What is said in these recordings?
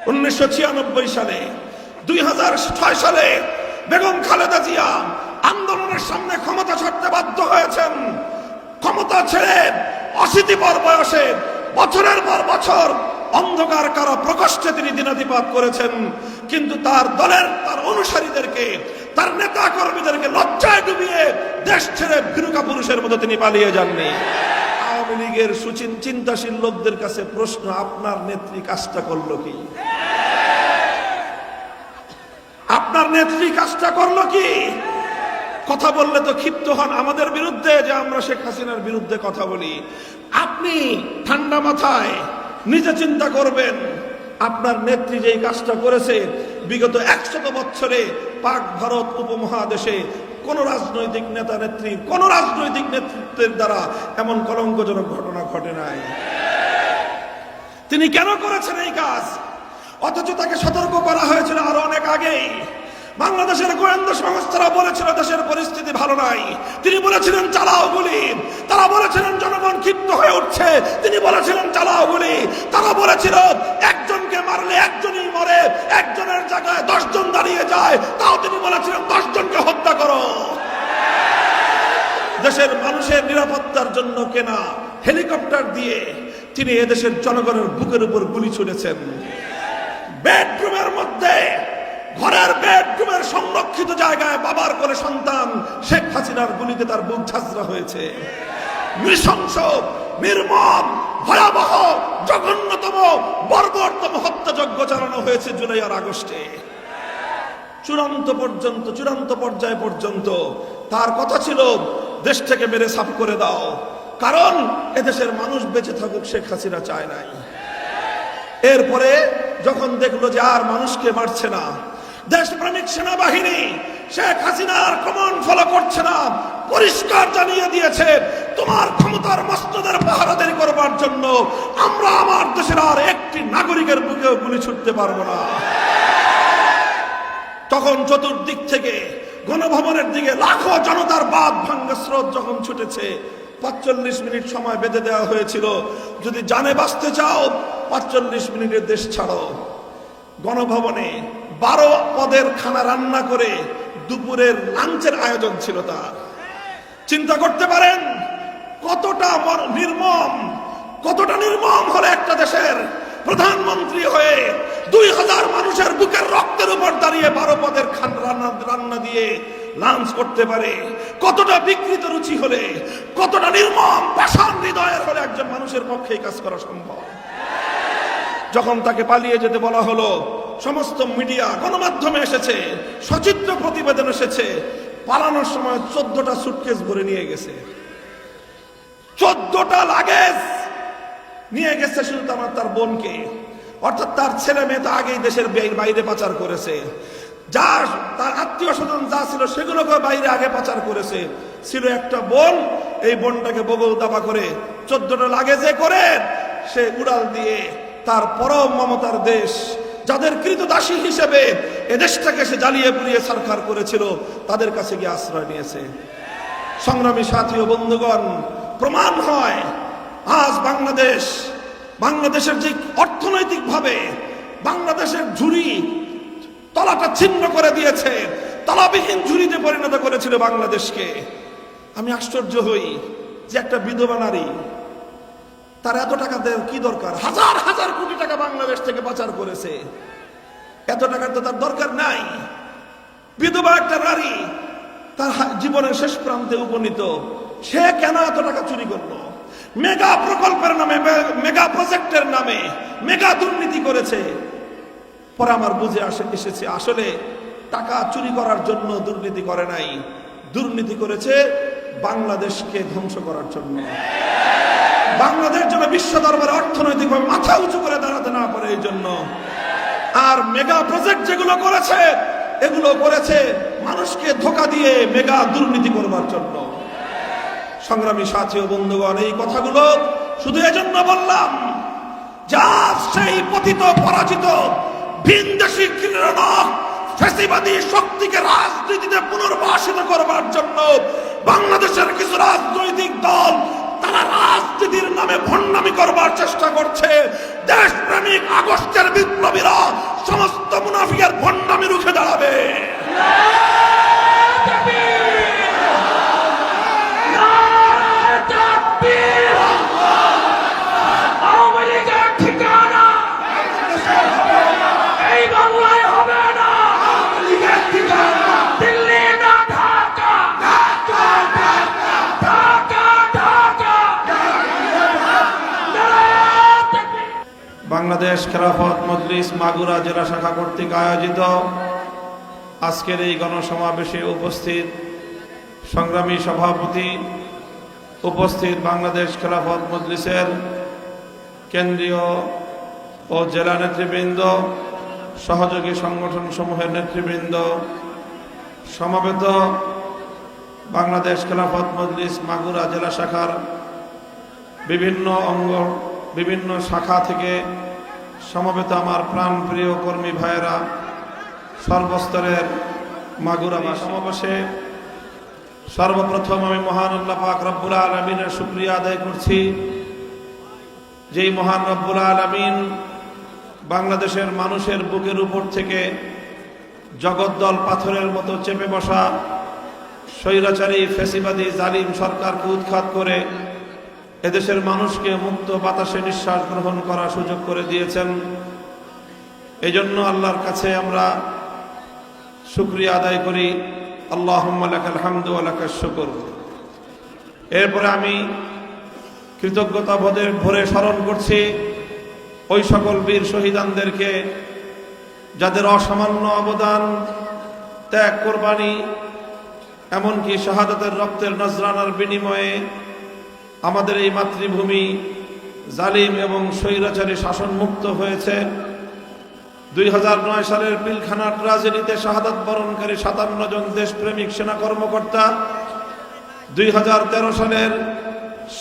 1996 সালে 2006 সালে বেগম খালেদা জিয়া আন্দোলনের সামনে ক্ষমতা ছাড়তে বাধ্য হয়েছেন। ক্ষমতা ছেড়ে 80 বয়সে বছরের পর বছর অন্ধকার কারা প্রকোষ্ঠে তিনি দিনাতিপাত করেছেন, কিন্তু তার দলের তার অনুসারীদেরকে তার নেতা কর্মীদেরকে লজ্জায় ডুবিয়ে দেশ ছেড়ে ভীরুকা পুরুষের মতো তিনি পালিয়ে যাননি। আওয়ামী লীগের চিন্তাশীল লোকদের কাছে প্রশ্ন, আপনার নেত্রী কাজটা করলো কি? আপনার নেত্রী কাজটা করলো কি? কথা বললে তো ক্ষিপ্ত হন আমাদের বিরুদ্ধে যে আমরা শেখ হাসিনার বিরুদ্ধে কথা বলি। আপনি ঠান্ডা মাথায় নিজে চিন্তা করবেন, আপনার নেত্রী যেই কাজটা করেছে বিগত 100 বছরে পাক ভারত উপমহাদেশে কোন রাজনৈতিক নেতা নেত্রী কোন রাজনৈতিক নেতৃত্বের দ্বারা এমন কলঙ্কজনক ঘটনা ঘটে নাই। তিনি কেন করেছেন এই কাজ? অথচ তাকে সতর্ক করা হয়েছিল আরো অনেক আগেই। বাংলাদেশের গোয়েন্দা সংস্থারা বলেছিল দেশের পরিস্থিতি ভালো নাই, তিনি বলেছিলেন চালাও গুলি। তারা বলেছিলেন জনগণ ক্ষিপ্ত হয়ে উঠছে, তিনি বলেছিলেন চালাও গুলি। তারা বলেছিল একজনকে মারলে একজনই মরে, একজনের জায়গায় 10 জন দাঁড়িয়ে যায়, তাও তিনি বলেছিলেন 10 জনকে হত্যা করো। দেশের মানুষের নিরাপত্তার জন্য কেনা হেলিকপ্টার দিয়ে তিনি এদেশের জনগণের বুকের উপর গুলি ছুড়েছেন। বেডরুমের মধ্যে, ঘরের বেডরুমের সংরক্ষিত জায়গায় বাবার কোলে সন্তান শেখ হাসিনার গুলিতে তার বুক ঝাঁঝরা হয়েছে। নৃশংস, নির্মম, ভয়াবহ, জঘন্যতম, বর্বরতম হত্যাযজ্ঞ চালানো হয়েছে জুলাই আর আগস্টে। চূড়ান্ত পর্যায় পর্যন্ত তার কথা ছিল দেশ থেকে মেরে সাফ করে দাও, কারণ এদেশের মানুষ বেঁচে থাকুক শেখ হাসিনা চায় নাই। এরপরে যখন দেখলো যে আর মানুষকে মারছে না, দেশপ্রেমিক সেনাবাহিনী শেখ হাসিনার কমান্ড ফলো করছে না, পরিষ্কার জানিয়ে দিয়েছে তোমার ক্ষমতার মসনদের পাহারাদারি করবার জন্য আমরা আমার দেশের আর একটি নাগরিকের বুকেও গুলি ছুটতে পারবো না। তখন চতুর্দিক থেকে গণভবনের দিকে লাখো জনতার বাঁধ ভাঙ্গা স্রোত যখন ছুটেছে, 45 মিনিট সময় বেঁধে দেওয়া হয়েছিল, যদি জানে বাঁচতে চাও 45 মিনিটের দেশ ছাড়ো। গণভবনে 12 পদের খানা রান্না করে দুপুরের লাঞ্চের আয়োজন ছিল তার। চিন্তা করতে পারেন কতটা নির্মম হলে একটা দেশের প্রধানমন্ত্রী হয়ে 2000 মানুষের বুকের রক্তের উপর দাঁড়িয়ে 12 পদের রান্না দিয়ে লাঞ্চ করতে পারে। কতটা বিকৃত রুচি হলে, কতটা নির্মম পাষাণ হৃদয়ের হলে একজন মানুষের পক্ষে কাজ করা সম্ভব। যখন তাকে পালিয়ে যেতে বলা হলো, সমস্ত মিডিয়া গণমাধ্যমে এসেছে, সচিত্র প্রতিবেদন এসেছে, পালানোর সময় 14টা সুটকেস ভরে নিয়ে গেছে। 14টা লাগেজ নিয়ে গেছে শুধু তার বোনকে, অর্থাৎ তার ছেলে মেয়ে তো আগেই দেশের বাইরে পাচার করেছে। যার তার আত্মীয় স্বজন যা ছিল সেগুলোকে বাইরে আগে পাচার করেছে। ছিল একটা বোন, এই বোনটাকে বগল দাবা করে 14টা লাগেজে করে সে উড়াল দিয়ে তার পরম মমতার দেশ, যাদের কৃতদাসী হিসেবে এদেশটাকে সে জ্বালিয়ে পুড়িয়ে সরকার করেছিল, তাদের কাছে গিয়ে আশ্রয় নিয়েছে। সংগ্রামী সাথী ও বন্ধুগণ, প্রমাণ হয় আজ বাংলাদেশের যে অর্থনৈতিক ভাবে বাংলাদেশের ঝুড়ি তলাটা ছিন্ন করে দিয়েছে, তলাবিহীন ঝুড়িতে পরিণত করেছিল বাংলাদেশকে। আমি আশ্চর্য হই যে একটা বিধবা নারী, তার এত টাকা দেওয়ার কি দরকার? হাজার হাজার কোটি টাকা বাংলাদেশ থেকে পাচার করেছে, এত টাকার তো তার দরকার নাই। বিধবা একটা নারী, তার জীবনের শেষ প্রান্তে উপনীত, সে কেন এত টাকা চুরি করলো? মেগা প্রকল্পের নামে, মেগা প্রজেক্টের নামে মেগা দুর্নীতি করেছে। পরে আমার বুঝে এসেছে আসলে টাকা চুরি করার জন্য দুর্নীতি করে নাই, দুর্নীতি করেছে বাংলাদেশকে ধ্বংস করার জন্য। বাংলাদেশ যেন বিশ্ব দরবারে অর্থনৈতিকভাবে মাথা উঁচু করে দাঁড়াতে না পারে এই জন্য। আর মেগা প্রজেক্ট যেগুলো করেছে, এগুলো করেছে মানুষকে ধোঁকা দিয়ে মেগা দুর্নীতি করবার জন্য। সংগ্রামী সাথী ও বন্ধুগণ, এই কথাগুলো শুধু এজন্য বললাম যা সেই পতিত পরাজিত ভিনদেশী কিরণক ফ্যাসিবাদী শক্তিকে রাজনীতিতে পুনর্বাসিত করবার জন্য বাংলাদেশের কিছু রাজনৈতিক দল তারা রাজনীতির নামে ভণ্ডামি করবার চেষ্টা করছে। দেশপ্রেমিক আগস্টের বিপ্লবীরা বাংলাদেশ খেলাফত মজলিস মাগুরা জেলা শাখা কর্তৃক আয়োজিত আজকের এই গণসমাবেশে উপস্থিত সংগ্রামী সভাপতি, উপস্থিত বাংলাদেশ খেলাফত মজলিসের কেন্দ্রীয় ও জেলা নেতৃবৃন্দ, সহযোগী সংগঠন সমূহের নেতৃবৃন্দ, সমবেত বাংলাদেশ খেলাফত মজলিস মাগুরা জেলা শাখার বিভিন্ন অঙ্গ, বিভিন্ন শাখা থেকে সমবেত আমার প্রাণপ্রিয় কর্মী ভাইয়েরা, সর্বস্তরের মাগুরা সমাবেশে সর্বপ্রথম আমি মহান আল্লাহ পাক রব্বুল আলামিনের শুকরিয়া আদায় করছি। যেই মহান রব্বুল আলামিন বাংলাদেশের মানুষের বুকের উপর থেকে জগদ্দল পাথরের মতো চেপে বসা স্বৈরাচারী ফ্যাসিবাদী জালিম সরকারকে উৎখাত করে এদেশের মানুষকে মুক্ত বাতাসে নিঃশ্বাস গ্রহণ করার সুযোগ করে দিয়েছেন। এই জন্য আল্লাহর কাছে আমরা শুকরিয়া আদায় করি। আল্লাহুম্মা লাকাল হামদু ওয়া লাকাশ শুকর। এরপরে আমি কৃতজ্ঞতা ভরে স্মরণ করছি ওই সকল বীর শহীদানদেরকে যাদের অসামান্য অবদান, ত্যাগ, কোরবানি, এমনকি শাহাদাতের রক্তের নজরানার বিনিময়ে আমাদের এই মাতৃভূমি জালিম এবং স্বৈরাচারী শাসন মুক্ত হয়েছে। 2009 সালের পিলখানা ট্রাজেডিতে শাহাদাত বরণকারী 57 জন দেশপ্রেমিক সেনা কর্মকর্তা, 2013 সালের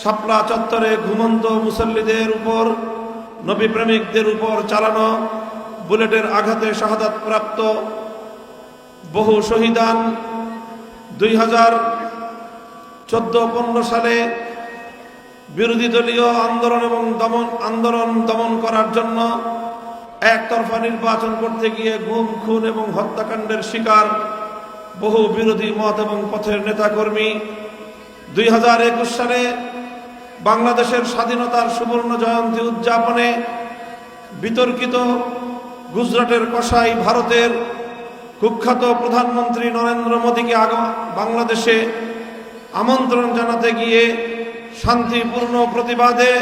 শাপলা চত্বরে ঘুমন্ত মুসল্লিদের উপর, নবী প্রেমিকদের উপর চালানো বুলেটের আঘাতে শাহাদাত প্রাপ্ত বহু শহীদান, 2014-15 সালে বিরোধী দলীয় আন্দোলন দমন করার জন্য একতরফা নির্বাচন করতে গিয়ে গুম, খুন এবং হত্যাকাণ্ডের শিকার বহু বিরোধী মত এবং পথের নেতাকর্মী, 2021 সালে বাংলাদেশের স্বাধীনতার সুবর্ণ জয়ন্তী উদযাপনে বিতর্কিত গুজরাটের কসাই ভারতের কুখ্যাত প্রধানমন্ত্রী নরেন্দ্র মোদীকে বাংলাদেশে আমন্ত্রণ জানাতে গিয়ে শান্তিপূর্ণ প্রতিবাদে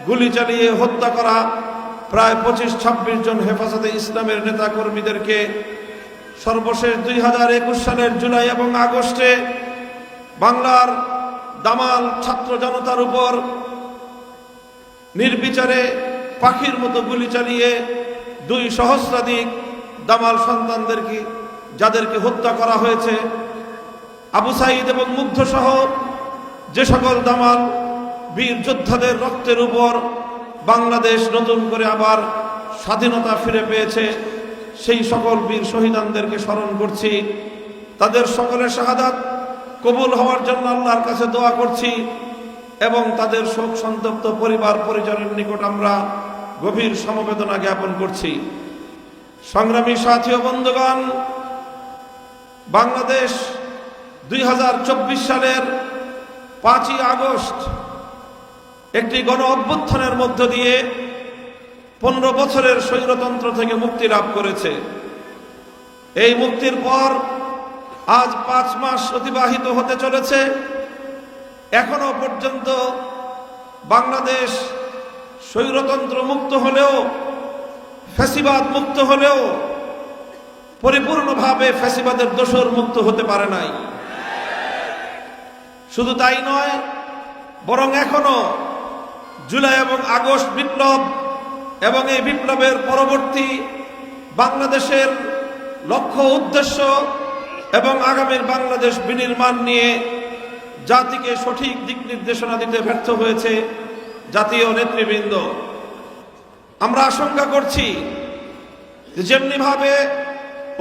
গুলি চালিয়ে হত্যা করা প্রায় 25-26 জন হেফাজতে ইসলামের নেতাকর্মীদেরকে সর্বশেষ 2021 সালের জুলাই এবং আগস্টে বাংলার দামাল ছাত্র জনতার উপর নির্বিচারে পাখির মতো গুলি চালিয়ে 2 সহস্রাধিক দামাল সন্তানদেরকে যাদেরকে হত্যা করা হয়েছে, আবু সাঈদ এবং মুগ্ধ সহ যে সকল দামাল বীর যোদ্ধাদের রক্তের উপর বাংলাদেশ নতুন করে আবার স্বাধীনতা ফিরে পেয়েছে, সেই সকল বীর শহীদানদেরকে স্মরণ করছি। তাদের সকলের শাহাদাত কবুল হওয়ার জন্য আল্লাহর কাছে দোয়া করছি এবং তাদের শোক সন্তপ্ত পরিবার পরিজনের নিকট আমরা গভীর সমবেদনা জ্ঞাপন করছি। সংগ্রামী সাথী ও বন্ধুগণ, বাংলাদেশ 2024 সালের 5ই আগস্ট একটি গণ অভ্যুত্থানের মধ্য দিয়ে 15 বছরের স্বৈরতন্ত্র থেকে মুক্তি লাভ করেছে। এই মুক্তির পর আজ 5 মাস অতিবাহিত হতে চলেছে। এখনো পর্যন্ত বাংলাদেশ স্বৈরতন্ত্র মুক্ত হলেও, ফ্যাসিবাদ মুক্ত হলেও পরিপূর্ণভাবে ফ্যাসিবাদের দোসর মুক্ত হতে পারে নাই। শুধু তাই নয়, বরং এখনো জুলাই এবং আগস্ট বিপ্লব এবং এই বিপ্লবের পরবর্তী বাংলাদেশের লক্ষ্য, উদ্দেশ্য এবং আগামীর বাংলাদেশ বিনির্মাণ নিয়ে জাতিকে সঠিক দিক নির্দেশনা দিতে ব্যর্থ হয়েছে জাতীয় নেতৃবৃন্দ। আমরা আশঙ্কা করছি যে যেমনিভাবে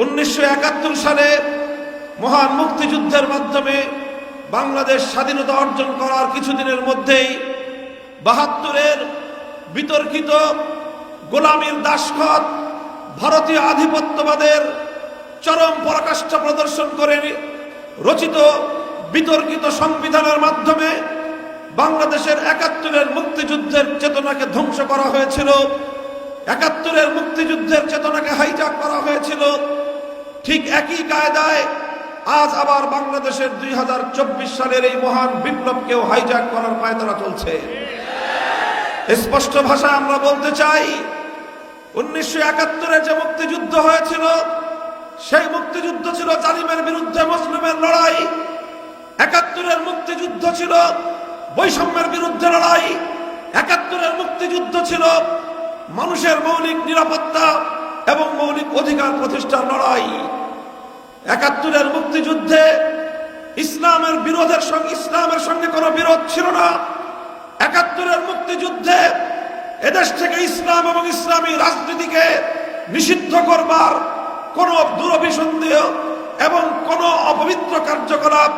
1971 সালে মহান মুক্তিযুদ্ধের মাধ্যমে বাংলাদেশ স্বাধীনতা অর্জন করার কিছুদিনের মধ্যেই 72-এর বিতর্কিত গোলামীর দাসখত ভারতীয় আধিপত্যবাদের চরম পরাকাষ্ঠা প্রদর্শন করে রচিত বিতর্কিত সংবিধানের মাধ্যমে বাংলাদেশের 71-এর মুক্তিযুদ্ধের চেতনাকে ধ্বংস করা হয়েছিল, 71-এর মুক্তিযুদ্ধের চেতনাকে হাইজ্যাক করা হয়েছিল। ঠিক একই কায়দায় আজ আবার বাংলাদেশের 2024 সালের এই মহান বিপ্লবকেও হাইজ্যাক করার পায়তারা চলছে। স্পষ্ট ভাষায় আমরা বলতে চাই, 1971-এ যে মুক্তিযুদ্ধ হয়েছিল, সেই মুক্তিযুদ্ধ ছিল জালিমের বিরুদ্ধে মুসলিমের লড়াই। 71-এর মুক্তিযুদ্ধ ছিল বৈষম্যের বিরুদ্ধে লড়াই। 71-এর মুক্তিযুদ্ধ ছিল মানুষের মৌলিক নিরাপত্তা এবং মৌলিক অধিকার প্রতিষ্ঠার লড়াই। 71-এর মুক্তিযুদ্ধে ইসলামের সঙ্গে কোনো বিরোধ ছিল না। 71-এর মুক্তিযুদ্ধে এদেশ থেকে ইসলাম এবং ইসলামী রাজনীতিকে নিষিদ্ধ করবার কোন দুরভিসন্ধি এবং কোন অপবিত্র কার্যকলাপ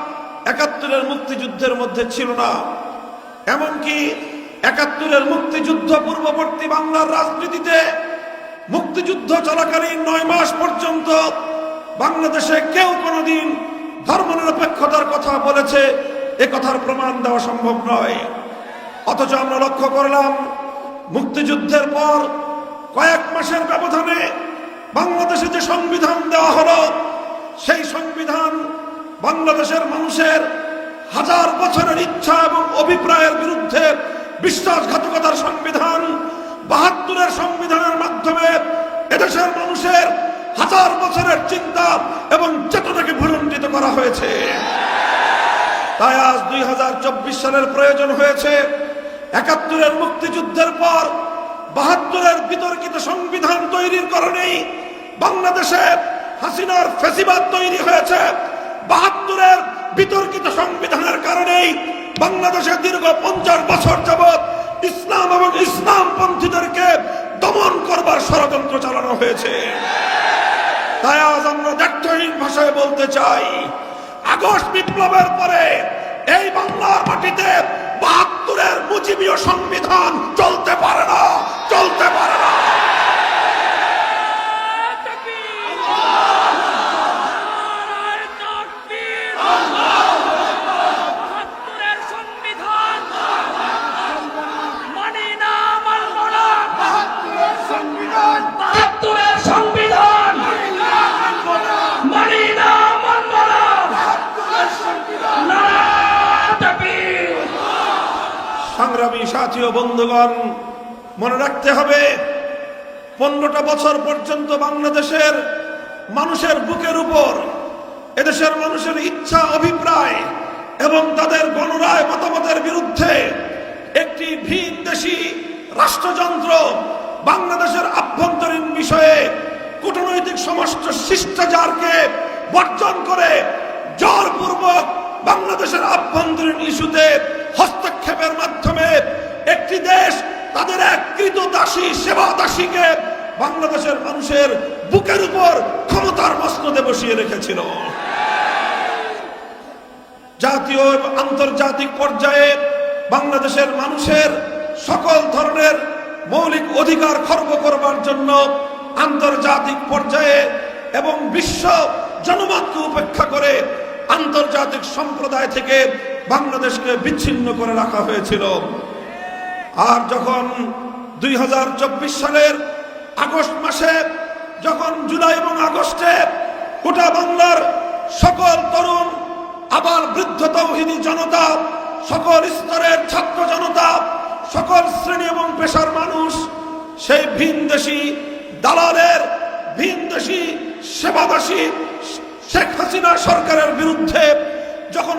71-এর মুক্তিযুদ্ধের মধ্যে ছিল না। এমনকি 71-এর মুক্তিযুদ্ধ পূর্ববর্তী বাংলার রাজনীতিতে মুক্তিযুদ্ধ চলাকালীন 9 মাস পর্যন্ত বাংলাদেশে কেউ কোনোদিন ধর্মনিরপেক্ষতার কথা বলেছে এ কথার প্রমাণ দেওয়া সম্ভব নয়। অথচ আমরা লক্ষ্য করলাম মুক্তিযুদ্ধের পর কয়েক মাসের ব্যবধানে বাংলাদেশে যে সংবিধান দেওয়া হলো, সেই সংবিধান বাংলাদেশের মানুষের হাজার বছরের ইচ্ছা এবং অভিপ্রায়ের বিরুদ্ধে বিশ্বাসঘাতকতার সংবিধান। 72-এর সংবিধানের মাধ্যমে এদেশের মানুষের হাজার বছরের চিন্তা এবং চেতনাকে ভুলুণ্ঠিত করা হয়েছে। তাই আজ 2024 সালের প্রয়োজন হয়েছে 71-এর মুক্তিযুদ্ধের পর 72-এর বিতর্কিত সংবিধান তৈরির কারণেই বাংলাদেশে হাসিনার ফ্যাসিবাদ তৈরি হয়েছে। 72-এর বিতর্কিত সংবিধানের কারণেই বাংলাদেশে দীর্ঘ 50 বছর যাবৎ ইসলাম এবং ইসলামপন্থীদেরকে দমন করবার ষড়যন্ত্র চালানো হয়েছে। তাই আজ আমরা দ্ব্যর্থহীন ভাষায় বলতে চাই, আগস্ট বিপ্লবের পরে এই বাংলার মাটিতে 72-এর মুজিবীয় সংবিধান চলতে পারে না, চলতে পারে না। সংগ্রামী সাথী ও বন্ধুগণ, মনে রাখতে হবে 15টা বছর পর্যন্ত বাংলাদেশের মানুষের বুকের উপর এদেশের মানুষের ইচ্ছা, অভিপ্রায় এবং তাদের গণরায় মতামতের বিরুদ্ধে একটি ভিনদেশী রাষ্ট্রযন্ত্র বাংলাদেশের আভ্যন্তরীণ বিষয়ে কূটনৈতিক সমস্ত শিষ্টাচারকে বর্জন করে জোরপূর্বক বাংলাদেশের আভ্যন্তরীণ ইস্যুতে হস্তক্ষেপের মাধ্যমে একটি দেশ তাদের এক কৃতদাসী সেবা দাসীকে বাংলাদেশের মানুষের বুকের উপর ক্ষমতার মসনদে বসিয়ে রেখেছিল। জাতীয় এবং আন্তর্জাতিক পর্যায়ে বাংলাদেশের মানুষের সকল ধরনের মৌলিক অধিকার খর্ব করবার জন্য আন্তর্জাতিক পর্যায়ে এবং বিশ্ব জনমতকে উপেক্ষা করে আন্তর্জাতিক সম্প্রদায় থেকে বাংলাদেশকে বিচ্ছিন্ন করে রাখা হয়েছিল। আর যখন 2024 সালের আগস্ট মাসে, যখন জুলাই এবং আগস্টে গোটা বাংলার সকল তরুণ, আবার বৃদ্ধ তৌহিদি জনতা, সকল স্তরের ছাত্র জনতা, সকল শ্রেণী এবং পেশার মানুষ সেই ভিনদেশী দালালের, ভিনদেশী সেবাদাসী শেখ হাসিনা সরকারের বিরুদ্ধে যখন